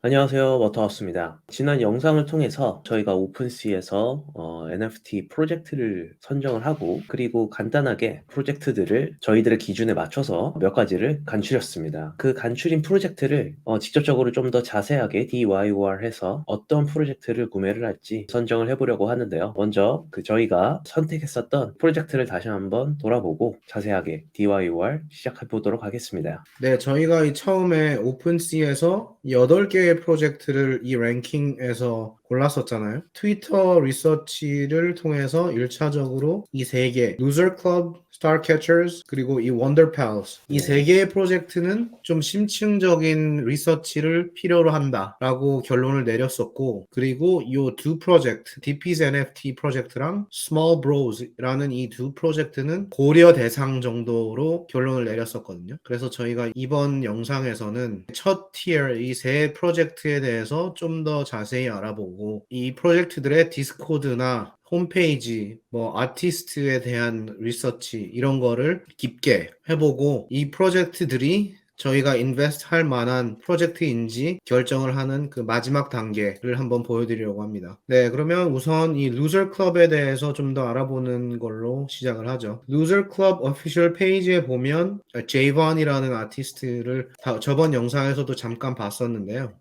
안녕하세요. 워터하우스입니다. 지난 영상을 통해서 저희가 오픈C에서 NFT 프로젝트를 선정을 하고 그리고 간단하게 프로젝트들을 저희들의 기준에 맞춰서 몇 가지를 간추렸습니다. 그 간추린 프로젝트를 직접적으로 좀 더 자세하게 DYOR해서 어떤 프로젝트를 구매를 할지 선정을 해보려고 하는데요. 먼저 저희가 선택했었던 프로젝트를 다시 한번 돌아보고 자세하게 DYOR 시작해 보도록 하겠습니다. 네, 저희가 이 처음에 오픈C에서 8개의 프로젝트를 이 랭킹에서 골랐었잖아요. 트위터 리서치를 통해서 1차적으로 이 3개, Loser Club, Star Catchers, 그리고 이 Wonder Pals. 이 네. 3개의 프로젝트는 좀 심층적인 리서치를 필요로 한다라고 결론을 내렸었고, 그리고 이 두 프로젝트, DP's NFT 프로젝트랑 Small Bros라는 이 두 프로젝트는 고려 대상 정도로 결론을 내렸었거든요. 그래서 저희가 이번 영상에서는 첫 티어 이 세 프로젝트에 대해서 좀 더 자세히 알아보고 이 프로젝트들의 디스코드나 홈페이지, 뭐 아티스트에 대한 리서치 이런 거를 깊게 해보고 이 프로젝트들이 저희가 인베스트 할 만한 프로젝트인지 결정을 하는 그 마지막 단계를 한번 보여드리려고 합니다. 네, 그러면 우선 이 루저 클럽에 대해서 좀 더 알아보는 걸로 시작을 하죠. 루저 클럽 오피셜 페이지에 보면 제이번이라는 아티스트를 저번 영상에서도 잠깐 봤었는데요.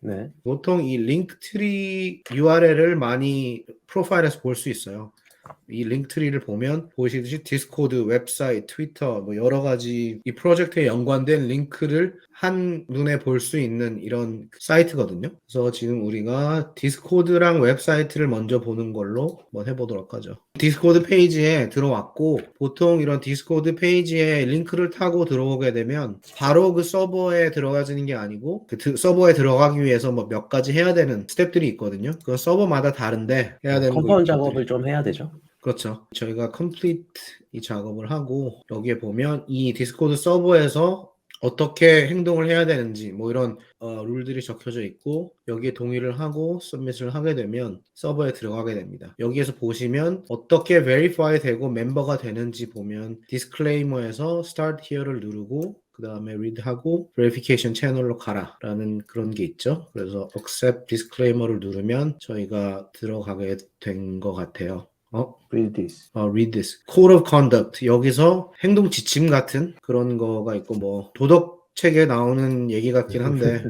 네. 보통 이 링크트리 URL을 많이 프로파일에서 볼 수 있어요. 이 링크트리를 보면 보시듯이 디스코드, 웹사이트, 트위터 뭐 여러 가지 이 프로젝트에 연관된 링크를 한 눈에 볼 수 있는 이런 사이트거든요. 그래서 지금 우리가 디스코드랑 웹사이트를 먼저 보는 걸로 한번 해보도록 하죠. 디스코드 페이지에 들어왔고 보통 이런 디스코드 페이지에 링크를 타고 들어오게 되면 바로 그 서버에 들어가지는 게 아니고 그 서버에 들어가기 위해서 뭐 몇 가지 해야 되는 스텝들이 있거든요. 그건 서버마다 다른데 해야 되는 컴파운드 것들이 작업을 좀 해야 되죠. 그렇죠. 저희가 complete 이 작업을 하고 여기에 보면 이 디스코드 서버에서 어떻게 행동을 해야 되는지 뭐 이런 룰들이 적혀져 있고 여기에 동의를 하고 서밋을 하게 되면 서버에 들어가게 됩니다. 여기에서 보시면 어떻게 verify 되고 멤버가 되는지 보면 디스클레이머에서 start here를 누르고 그 다음에 read하고 verification 채널로 가라 라는 그런 게 있죠. 그래서 accept disclaimer를 누르면 저희가 들어가게 된 것 같아요. Read this. read this. Code of Conduct. 여기서 행동 지침 같은 그런 거가 있고, 뭐, 도덕책에 나오는 얘기 같긴 한데,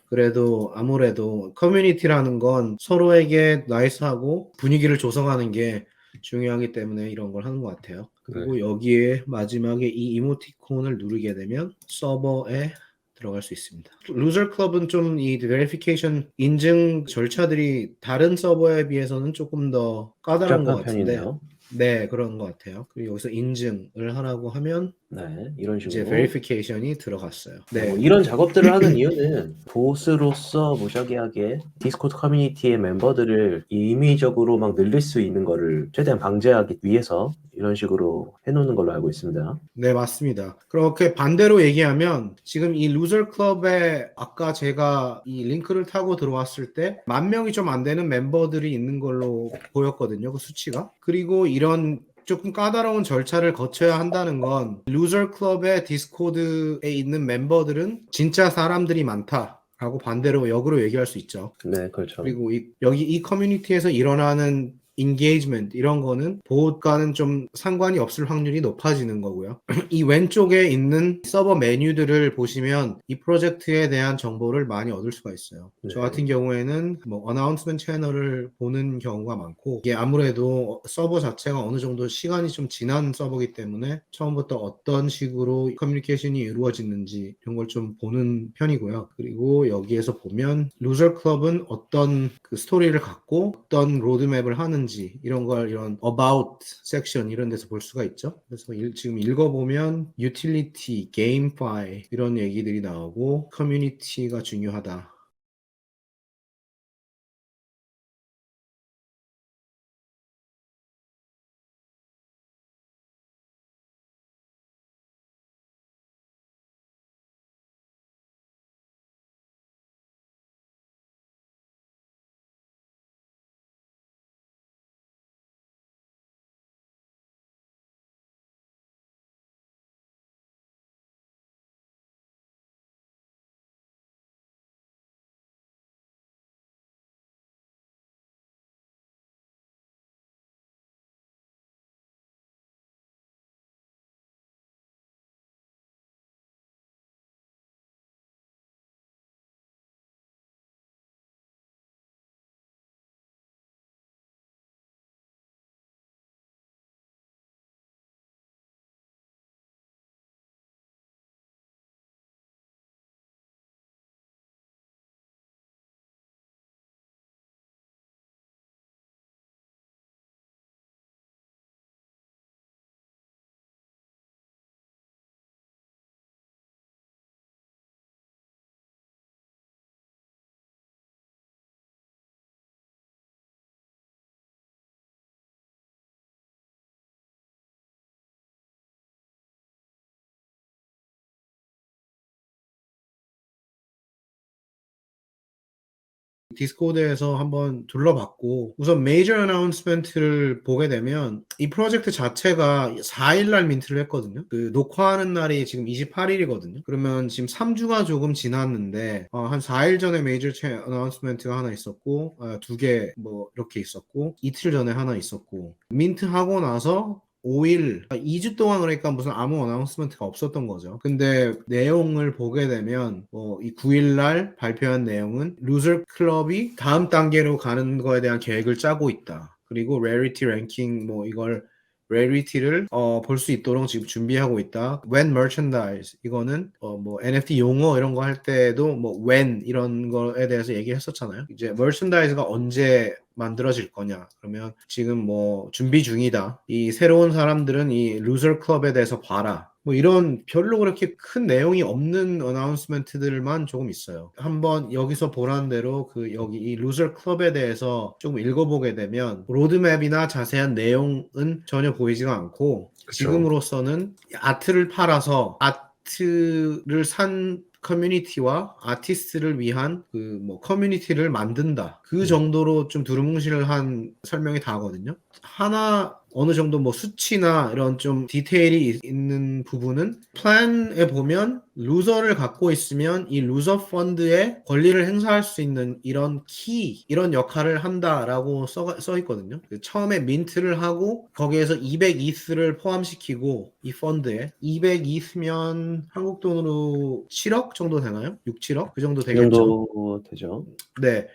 그래도 아무래도 커뮤니티라는 건 서로에게 나이스하고 분위기를 조성하는 게 중요하기 때문에 이런 걸 하는 것 같아요. 네. 그리고 여기에 마지막에 이 이모티콘을 누르게 되면 서버에 들어갈 수 있습니다. 루저 클럽은 좀 이 베리피케이션 인증 절차들이 다른 서버에 비해서는 조금 더 까다로운 것 복잡한 같은데, 편이네요. 네, 그런 것 같아요. 그리고 여기서 인증을 하라고 하면 네, 이런 이제 식으로. 베리피케이션이 들어갔어요. 네, 뭐 네, 이런 작업들을 하는 이유는 보스로서 무작위하게 디스코드 커뮤니티의 멤버들을 임의적으로 막 늘릴 수 있는 거를 최대한 방지하기 위해서 이런 식으로 해놓는 걸로 알고 있습니다. 네, 맞습니다. 그렇게 반대로 얘기하면 지금 이 루저 클럽에 아까 제가 이 링크를 타고 들어왔을 때 10,000명이 좀 안 되는 멤버들이 있는 걸로 보였거든요. 그 수치가. 그리고 이런 조금 까다로운 절차를 거쳐야 한다는 건 루저 클럽의 디스코드에 있는 멤버들은 진짜 사람들이 많다. 라고 반대로 역으로 얘기할 수 있죠. 네, 그렇죠. 그리고 여기 이 커뮤니티에서 일어나는 인게이지먼트 이런 거는 보호과는 좀 상관이 없을 확률이 높아지는 거고요. 이 왼쪽에 있는 서버 메뉴들을 보시면 이 프로젝트에 대한 정보를 많이 얻을 수가 있어요. 저 네. 같은 경우에는 뭐 어나운스먼트 채널을 보는 경우가 많고 이게 아무래도 서버 자체가 어느 정도 시간이 좀 지난 서버이기 때문에 처음부터 어떤 식으로 커뮤니케이션이 이루어지는지 이런 걸 좀 보는 편이고요. 그리고 여기에서 보면 루저 클럽은 어떤 그 스토리를 갖고 어떤 로드맵을 하는지 이런 걸 이런 about 섹션 이런 데서 볼 수가 있죠. 그래서 지금 읽어보면 utility, gamify 이런 얘기들이 나오고 커뮤니티가 중요하다. 디스코드에서 한번 둘러봤고 우선 메이저 어나운스먼트를 보게 되면 이 프로젝트 자체가 4일날 민트를 했거든요. 그 녹화하는 날이 지금 28일이거든요. 그러면 지금 3주가 조금 지났는데 한 4일 전에 메이저 어나운스먼트가 하나 있었고 2개 뭐 이렇게 있었고 이틀 전에 하나 있었고 민트 하고 나서 5일, 2주 동안 그러니까 무슨 아무 어나운스먼트가 없었던 거죠. 근데 내용을 보게 되면 이 9일날 발표한 내용은 루저 클럽이 다음 단계로 가는 거에 대한 계획을 짜고 있다. 그리고 레리티 랭킹 뭐 이걸 레리티를 볼 수 있도록 지금 준비하고 있다. When merchandise 이거는 뭐 NFT 용어 이런 거 할 때도 뭐 when 이런 거에 대해서 얘기했었잖아요. 이제 merchandise가 언제 만들어질 거냐? 그러면 지금 뭐 준비 중이다. 이 새로운 사람들은 이 루저 클럽에 대해서 봐라. 뭐 이런 별로 그렇게 큰 내용이 없는 어나운스먼트들만 조금 있어요. 한번 여기서 보라는 대로 그 여기 이 루저 클럽에 대해서 조금 읽어보게 되면 로드맵이나 자세한 내용은 전혀 보이지가 않고 그쵸. 지금으로서는 아트를 팔아서 아트를 산 커뮤니티와 아티스트를 위한 그 뭐 커뮤니티를 만든다. 그 정도로 좀 두루뭉실한 설명이 다 하거든요. 하나 어느 정도 뭐 수치나 이런 좀 디테일이 있는 부분은 플랜에 보면 루저를 갖고 있으면 이 루저 펀드의 권리를 행사할 수 있는 이런 키 이런 역할을 한다라고 써 있거든요. 처음에 민트를 하고 거기에서 200이스를 포함시키고 이 펀드에 200이스면 한국 돈으로 7억 정도 되나요? 6, 7억? 그 정도 그 되겠죠. 정도 되죠. 네.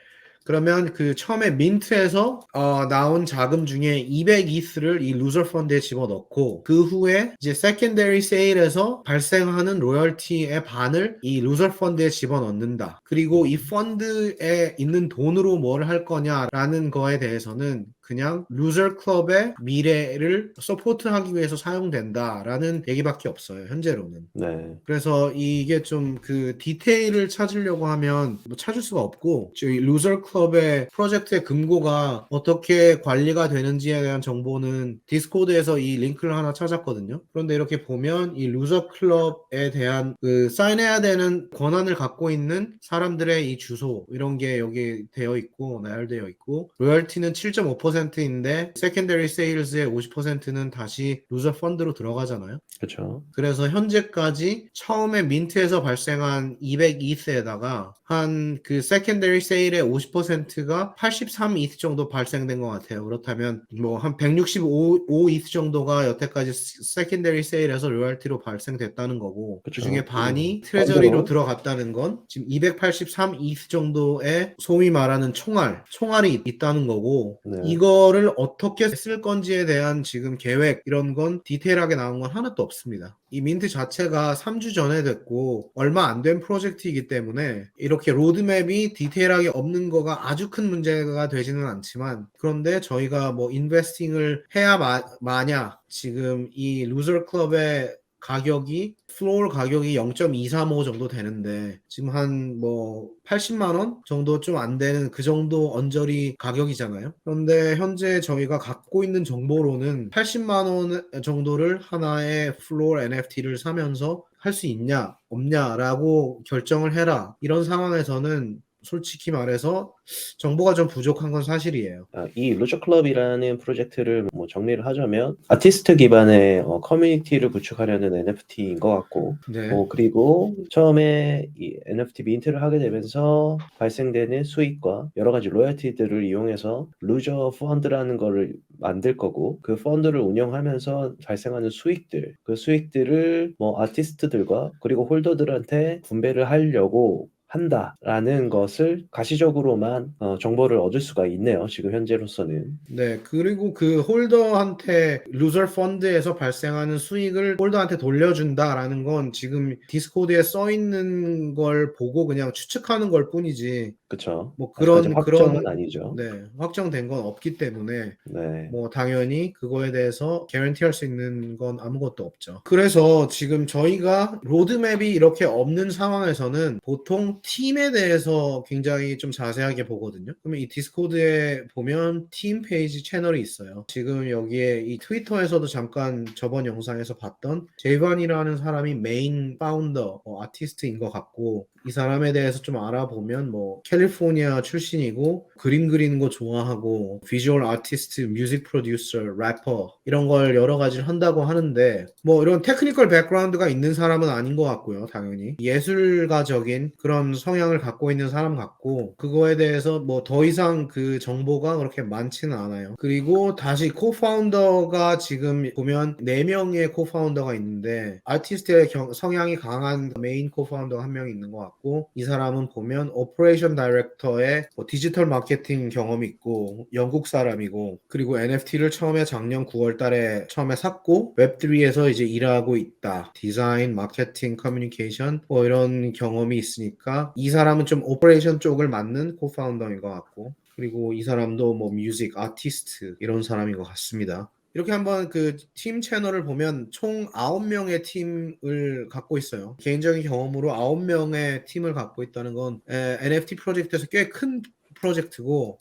그러면 그 처음에 민트에서 나온 자금 중에 200이스를 이 루저 펀드에 집어넣고 그 후에 이제 세컨더리 세일에서 발생하는 로열티의 반을 이 루저 펀드에 집어넣는다. 그리고 이 펀드에 있는 돈으로 뭘 할 거냐라는 거에 대해서는 그냥 루저 클럽의 미래를 서포트하기 위해서 사용된다라는 얘기밖에 없어요. 현재로는. 네. 그래서 이게 좀 그 디테일을 찾으려고 하면 뭐 찾을 수가 없고 저희 루저 클럽의 프로젝트의 금고가 어떻게 관리가 되는지에 대한 정보는 디스코드에서 이 링크를 하나 찾았거든요. 그런데 이렇게 보면 이 루저 클럽에 대한 그 사인해야 되는 권한을 갖고 있는 사람들의 이 주소 이런 게 여기 되어 있고 나열되어 있고 로열티는 7.5%인데 세컨더리 세일즈의 50%는 다시 루저 펀드로 들어가잖아요. 그렇죠. 그래서 현재까지 처음에 민트에서 발생한 202세에다가 한 그 세컨더리 세일의 50%가 83이스 정도 발생된 것 같아요. 그렇다면 뭐 한 165이스 정도가 여태까지 세컨더리 세일에서 로열티로 발생됐다는 거고 그 중에 그쵸. 반이 트레저리로 들어갔다는 건 지금 283이스 정도의 소위 말하는 총알이 있다는 거고 네. 이거를 어떻게 쓸 건지에 대한 지금 계획 이런 건 디테일하게 나온 건 하나도 없습니다. 이 민트 자체가 3주 전에 됐고 얼마 안 된 프로젝트이기 때문에 이렇게 로드맵이 디테일하게 없는 거가 아주 큰 문제가 되지는 않지만 그런데 저희가 뭐 인베스팅을 해야 마냐 지금 이 루저 클럽의 가격이 플로어 가격이 0.235 정도 되는데 지금 한 뭐 80만 원 정도 좀 안 되는 그 정도 언저리 가격이잖아요. 그런데 현재 저희가 갖고 있는 정보로는 80만 원 정도를 하나의 플로어 NFT를 사면서 할 수 있냐 없냐라고 결정을 해라. 이런 상황에서는 솔직히 말해서 정보가 좀 부족한 건 사실이에요. 이 루저 클럽이라는 프로젝트를 뭐 정리를 하자면 아티스트 기반의 커뮤니티를 구축하려는 NFT인 것 같고 네. 그리고 처음에 이 NFT 민트를 하게 되면서 발생되는 수익과 여러 가지 로열티들을 이용해서 루저 펀드라는 거를 만들 거고 그 펀드를 운영하면서 발생하는 수익들 그 수익들을 뭐 아티스트들과 그리고 홀더들한테 분배를 하려고 한다라는 것을 가시적으로만 정보를 얻을 수가 있네요. 지금 현재로서는. 네, 그리고 그 홀더한테 루저 펀드에서 발생하는 수익을 홀더한테 돌려준다라는 건 지금 디스코드에 써 있는 걸 보고 그냥 추측하는 걸 뿐이지 그쵸. 뭐 아직까지 그런 확정은 아니죠. 네, 확정된 건 없기 때문에 네. 뭐 당연히 그거에 대해서 개런티 할 수 있는 건 아무것도 없죠. 그래서 지금 저희가 로드맵이 이렇게 없는 상황에서는 보통 팀에 대해서 굉장히 좀 자세하게 보거든요. 그러면 이 디스코드에 보면 팀 페이지 채널이 있어요. 지금 여기에 이 트위터에서도 잠깐 저번 영상에서 봤던 제이반이라는 사람이 메인 파운더 아티스트인 것 같고 이 사람에 대해서 좀 알아보면 뭐 캘리포니아 출신이고 그림 그리는 거 좋아하고 비주얼 아티스트, 뮤직 프로듀서, 래퍼 이런 걸 여러 가지를 한다고 하는데 뭐 이런 테크니컬 백그라운드가 있는 사람은 아닌 것 같고요. 당연히 예술가적인 그런 성향을 갖고 있는 사람 같고 그거에 대해서 뭐 더 이상 그 정보가 그렇게 많지는 않아요. 그리고 다시 코파운더가 지금 보면 4명의 코파운더가 있는데 아티스트의 성향이 강한 메인 코파운더가 한 명 있는 것 같고 이 사람은 보면 오퍼레이션 다이렉터의 뭐 디지털 마케팅 경험이 있고 영국 사람이고 그리고 NFT를 처음에 작년 9월 달에 처음에 샀고 웹3에서 이제 일하고 있다. 디자인, 마케팅, 커뮤니케이션 뭐 이런 경험이 있으니까 이 사람은 좀 오퍼레이션 쪽을 맡는 코파운더인 것 같고 그리고 이 사람도 뭐 뮤직 아티스트 이런 사람인 것 같습니다. 이렇게 한번 그 팀 채널을 보면 총 9명의 팀을 갖고 있어요. 개인적인 경험으로 9명의 팀을 갖고 있다는 건 NFT 프로젝트에서 꽤 큰 프로젝트고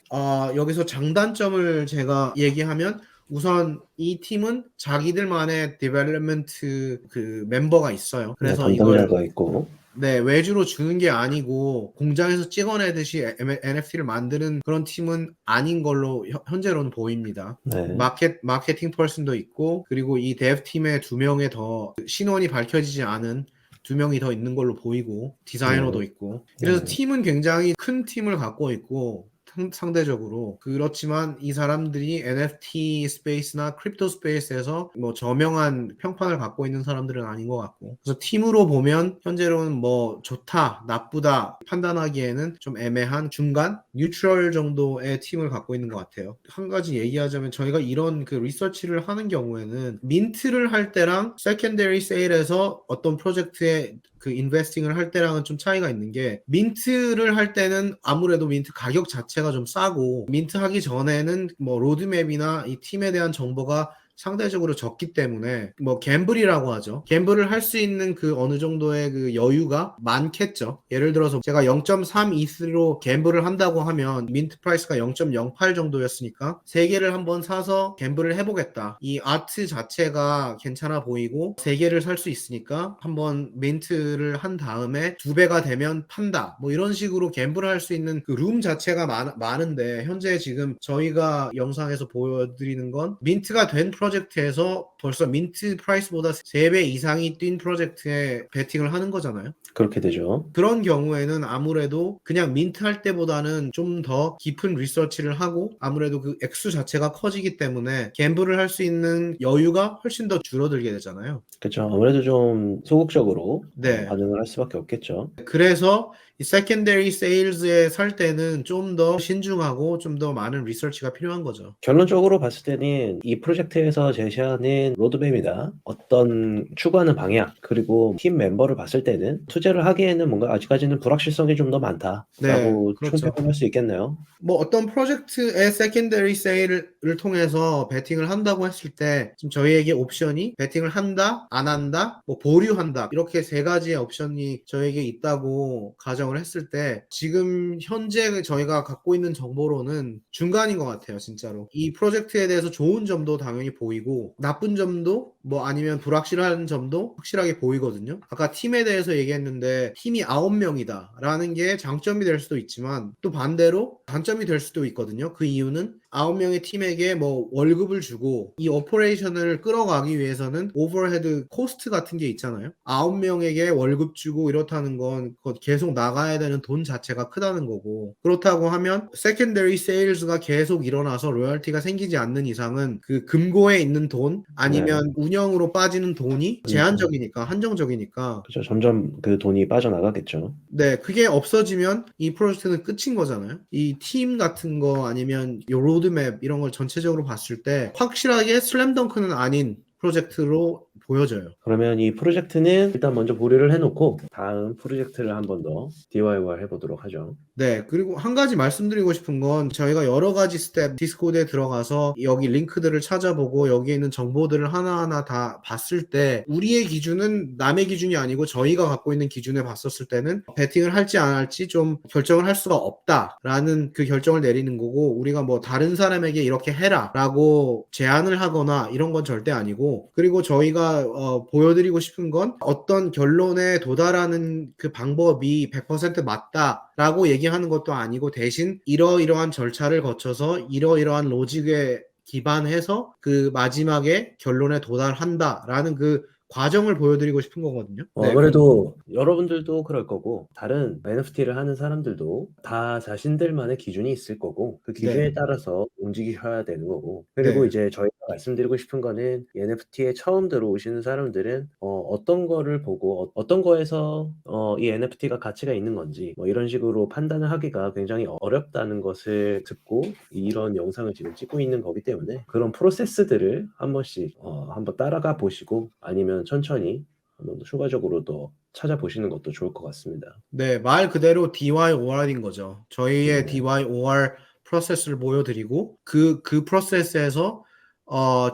여기서 장단점을 제가 얘기하면 우선 이 팀은 자기들만의 디벨롭먼트 그 member가 있어요. 네, 그래서 이걸 담당자가 있고. 네, 외주로 주는 게 아니고 공장에서 찍어내듯이 NFT를 만드는 그런 팀은 아닌 걸로 현재로는 보입니다. 네. 마케팅 퍼슨도 있고 그리고 이 데브 팀에 2명의 더 신원이 밝혀지지 않은 2명이 더 있는 걸로 보이고 디자이너도 네. 있고 그래서 네. 팀은 굉장히 큰 팀을 갖고 있고 상대적으로 그렇지만 이 사람들이 NFT 스페이스나 크립토 스페이스에서 뭐 저명한 평판을 갖고 있는 사람들은 아닌 것 같고 그래서 팀으로 보면 현재로는 뭐 좋다 나쁘다 판단하기에는 좀 애매한 중간 뉴트럴 정도의 팀을 갖고 있는 것 같아요. 한 가지 얘기하자면 저희가 이런 그 리서치를 하는 경우에는 민트를 할 때랑 세컨더리 세일에서 어떤 프로젝트에 그 인베스팅을 할 때랑은 좀 차이가 있는 게 민트를 할 때는 아무래도 민트 가격 자체가 좀 싸고 민트 하기 전에는 뭐 로드맵이나 이 팀에 대한 정보가 상대적으로 적기 때문에 뭐 갬블이라고 하죠. 갬블을 할 수 있는 그 어느 정도의 그 여유가 많겠죠. 예를 들어서 제가 0.3 이스로 갬블을 한다고 하면 민트 프라이스가 0.08 정도였으니까 3개를 한번 사서 갬블을 해보겠다. 이 아트 자체가 괜찮아 보이고 3개를 살 수 있으니까 한번 민트를 한 다음에 2배가 되면 판다. 뭐 이런 식으로 갬블을 할 수 있는 그 룸 자체가 많은데 현재 지금 저희가 영상에서 보여드리는 건 민트가 된 프로젝트에서 벌써 민트 프라이스보다 3배 이상이 뛴 프로젝트에 베팅을 하는 거잖아요. 그렇게 되죠. 그런 경우에는 아무래도 그냥 민트 할 때보다는 좀 더 깊은 리서치를 하고 아무래도 그 액수 자체가 커지기 때문에 갬블을 할 수 있는 여유가 훨씬 더 줄어들게 되잖아요. 그렇죠. 아무래도 좀 소극적으로 네. 반응을 할 수밖에 없겠죠. 그래서 이 세컨더리 세일즈에 살 때는 좀 더 신중하고 좀 더 많은 리서치가 필요한 거죠. 결론적으로 봤을 때는 이 프로젝트에서 제시하는 로드맵이나 어떤 추구하는 방향 그리고 팀 멤버를 봤을 때는 투자를 하기에는 뭔가 아직까지는 불확실성이 좀 더 많다라고 네, 그렇죠. 총평을 할 수 있겠네요. 뭐 어떤 프로젝트의 세컨더리 세일을 통해서 베팅을 한다고 했을 때 지금 저희에게 옵션이 베팅을 한다, 안 한다, 뭐 보류한다 이렇게 3가지의 옵션이 저에게 있다고 가정을 했을 때 지금 현재 저희가 갖고 있는 정보로는 중간인 것 같아요. 진짜로 이 프로젝트에 대해서 좋은 점도 당연히 보이고 나쁜 점도 뭐 아니면 불확실한 점도 확실하게 보이거든요. 아까 팀에 대해서 얘기했는데 팀이 9명이다 라는 게 장점이 될 수도 있지만 또 반대로 단점이 될 수도 있거든요. 그 이유는 9명의 팀에게 뭐 월급을 주고 이 오퍼레이션을 끌어가기 위해서는 오버헤드 코스트 같은 게 있잖아요. 9명에게 월급 주고 이렇다는 건 계속 나가야 되는 돈 자체가 크다는 거고 그렇다고 하면 세컨더리 세일즈가 계속 일어나서 로열티가 생기지 않는 이상은 그 금고에 있는 돈 아니면 운영으로 빠지는 돈이 제한적이니까 한정적이니까 그렇죠. 점점 그 돈이 빠져나가겠죠. 네, 그게 없어지면 이 프로젝트는 끝인 거잖아요. 이 팀 같은 거 아니면 이 로드맵 이런 걸 전체적으로 봤을 때 확실하게 슬램덩크는 아닌 프로젝트로 보여져요. 그러면 이 프로젝트는 일단 먼저 보류를 해놓고 다음 프로젝트를 한 번 더 DIY 해보도록 하죠. 네, 그리고 한 가지 말씀드리고 싶은 건 저희가 여러 가지 스텝 디스코드에 들어가서 여기 링크들을 찾아보고 여기에 있는 정보들을 하나하나 다 봤을 때 우리의 기준은 남의 기준이 아니고 저희가 갖고 있는 기준에 봤었을 때는 베팅을 할지 안 할지 좀 결정을 할 수가 없다라는 그 결정을 내리는 거고 우리가 뭐 다른 사람에게 이렇게 해라 라고 제안을 하거나 이런 건 절대 아니고 그리고 저희가 저희가 보여드리고 싶은 건 어떤 결론에 도달하는 그 방법이 100% 맞다라고 얘기하는 것도 아니고 대신 이러이러한 절차를 거쳐서 이러이러한 로직에 기반해서 그 마지막에 결론에 도달한다라는 그 과정을 보여드리고 싶은 거거든요. 네, 아무래도 여러분들도 그럴 거고, 다른 NFT를 하는 사람들도 다 자신들만의 기준이 있을 거고, 그 네, 기준에 따라서 움직이셔야 되는 거고, 그리고 네, 이제 저희가 말씀드리고 싶은 거는 NFT에 처음 들어오시는 사람들은 어떤 거를 보고, 어떤 거에서 이 NFT가 가치가 있는 건지, 뭐 이런 식으로 판단을 하기가 굉장히 어렵다는 것을 듣고 이런 영상을 지금 찍고 있는 거기 때문에 그런 프로세스들을 한 번씩 한번 따라가 보시고, 아니면 천천히 한번 추가적으로 더 찾아보시는 것도 좋을 것 같습니다. 네, 말 그대로 DYOR인 거죠. 저희의 네, DYOR 프로세스를 보여드리고 그 프로세스에서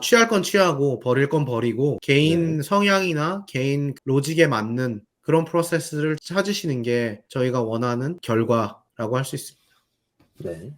취할 건 취하고 버릴 건 버리고 네, 개인 성향이나 개인 로직에 맞는 그런 프로세스를 찾으시는 게 저희가 원하는 결과라고 할 수 있습니다. 네.